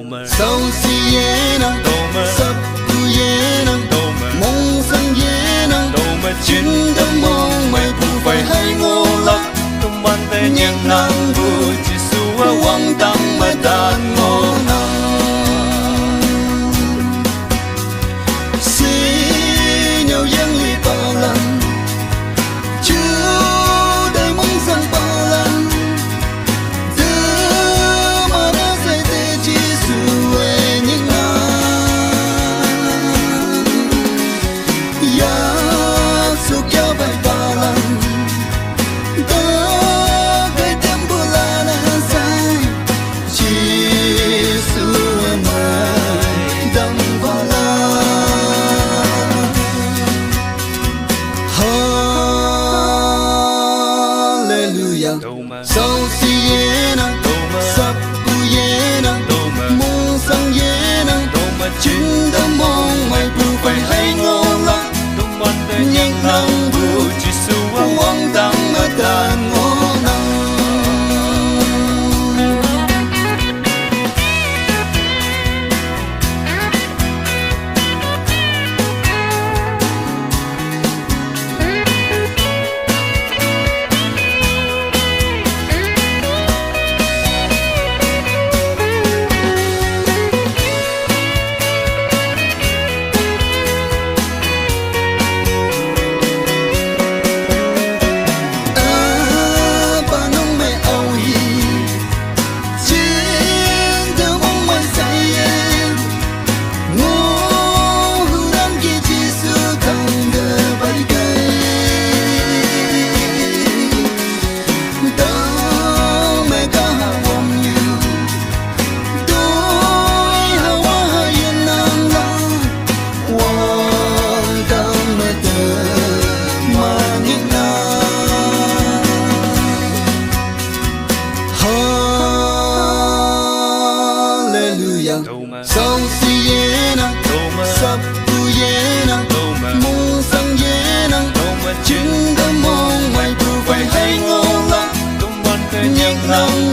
sau si ye nang sắp tu ye nang mong sang ye nang chuyến tâm mong mày phụ phải hay ngô lắc nhưng nang bu chỉ su wang tăng mà tan ngô nang si nhau yang li bao lần chưa đầy mong sang bao lần sau si ye nang sắp tu ye nang mong sang ye nang chuyến tâm mong mày phụ phải hay ngô lắc nhưng nang bu chỉ su wang tăng mà tan ngô nang sau si ye nang sắp tu ye nang mong sang ye nang chuyến tâm mong mày phụ phải hay ngô lắc nhưng nang